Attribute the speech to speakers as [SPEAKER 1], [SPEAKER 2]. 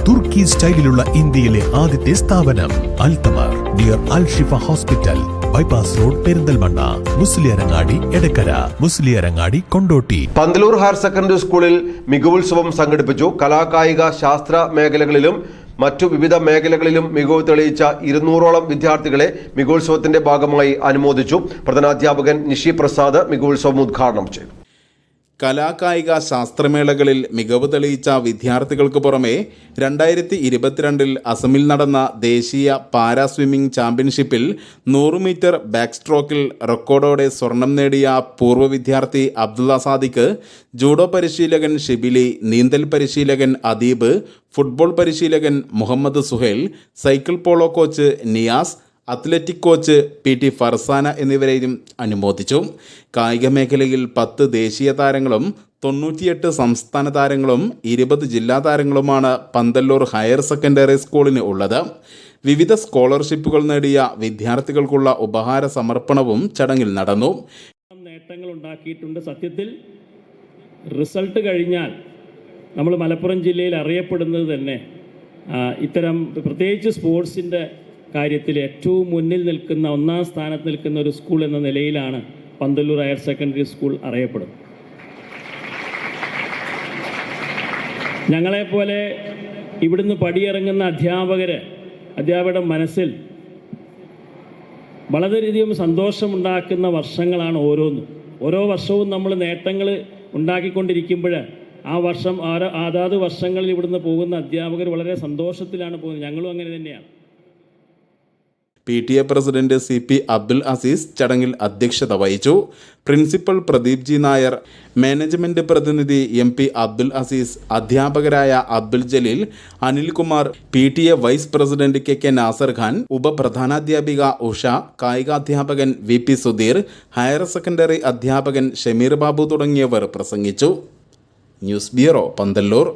[SPEAKER 1] തുർക്കി സ്റ്റൈലിലുള്ള ഇന്ത്യയിലെ ആദ്യത്തെ സ്ഥാപനം Althamar near Al Shifa hospital, bypass road, Perinthalmanna, Musliyarangadi, Edakkara, Musliyarangadi, Kondotty.
[SPEAKER 2] Panthalur higher secondary സ്കൂളിൽ മികവുത്സവം സംഘടിപ്പിച്ചു. കലാകായിക ശാസ്ത്ര മേഖലകളിലും മറ്റു വിവിധ മേഖലകളിലും മികവ് തെളിയിച്ച 200ഓളം വിദ്യാർത്ഥികളെ മികവുത്സവത്തിന്റെ ഭാഗമായി അനുമോദിച്ചു. പ്രധാനാധ്യാപകൻ നിഷി പ്രസാദ് മികവുത്സവം ഉദ്ഘാടനം ചെയ്തു.
[SPEAKER 3] കലാകായിക ശാസ്ത്രമേളകളിൽ മികവ് തെളിയിച്ച വിദ്യാർത്ഥികൾക്ക് പുറമെ 2022 അസമിൽ നടന്ന ദേശീയ പാരാ സ്വിമ്മിംഗ് ചാമ്പ്യൻഷിപ്പിൽ 100 മീറ്റർ ബാക്ക് സ്ട്രോക്കിൽ റെക്കോർഡോടെ സ്വർണം നേടിയ പൂർവ്വ വിദ്യാർത്ഥി അബ്ദുള്ള സാദിഖ്, ജൂഡോ പരിശീലകൻ ഷിബിലി, നീന്തൽ പരിശീലകൻ അദീബ്, ഫുട്ബോൾ പരിശീലകൻ Muhammad Suhail, cycle polo coach Niyas, athletic coach PT Farzana എന്നിവരെയും അനുമോദിച്ചു. കായിക മേഖലയിൽ 10 ദേശീയ താരങ്ങളും 98 സംസ്ഥാന താരങ്ങളും 20 ജില്ലാ താരങ്ങളുമാണ് പന്തല്ലൂർ ഹയർ സെക്കൻഡറി സ്കൂളിന് ഉള്ളത്. വിവിധ സ്കോളർഷിപ്പുകൾ നേടിയ വിദ്യാർത്ഥികൾക്കുള്ള ഉപഹാര സമർപ്പണവും ചടങ്ങിൽ നടന്നു.
[SPEAKER 4] നേട്ടങ്ങൾ ഉണ്ടാക്കിയിട്ടുണ്ട്. സത്യത്തിൽ റിസൾട്ട് കഴിഞ്ഞാൽ നമ്മൾ മലപ്പുറം ജില്ലയിൽ അറിയപ്പെടുന്നത് തന്നെ ഇത്തരം പ്രത്യേകിച്ച് സ്പോർട്സിൻ്റെ കാര്യത്തിൽ ഏറ്റവും മുന്നിൽ നിൽക്കുന്ന, ഒന്നാം സ്ഥാനത്ത് നിൽക്കുന്ന ഒരു സ്കൂൾ എന്ന നിലയിലാണ് പന്തല്ലൂർ ഹയർ സെക്കൻഡറി സ്കൂൾ അറിയപ്പെടുന്നത്. ഞങ്ങളെപ്പോലെ ഇവിടുന്ന് പടിയിറങ്ങുന്ന അധ്യാപകരുടെ മനസ്സിൽ വളരെയധികം സന്തോഷമുണ്ടാക്കുന്ന വർഷങ്ങളാണ് ഓരോന്നും. ഓരോ വർഷവും നമ്മൾ നേട്ടങ്ങൾ ഉണ്ടാക്കിക്കൊണ്ടിരിക്കുമ്പോൾ ആ വർഷം അതാത് വർഷങ്ങളിൽ ഇവിടുന്ന് പോകുന്ന അധ്യാപകർ വളരെ സന്തോഷത്തിലാണ് പോകുന്നത്. ഞങ്ങളും അങ്ങനെ തന്നെയാണ്.
[SPEAKER 3] PTA president CP Abdul Azeez ചടങ്ങിൽ അധ്യക്ഷത വഹിച്ചു. Principal Pradeep G Nair, management പ്രതിനിധി MP അബ്ദുൽ അസീസ്, അധ്യാപകരായ Abdul Jaleel, Anilkumar, PTA vice president KK Nasar Khan, ഉപപ്രധാനാധ്യാപിക ഉഷ, കായികാധ്യാപകൻ VP സുധീർ, ഹയർ സെക്കൻഡറി അധ്യാപകൻ ഷമീർ ബാബു തുടങ്ങിയവർ പ്രസംഗിച്ചു. News bureau, Panthalloor.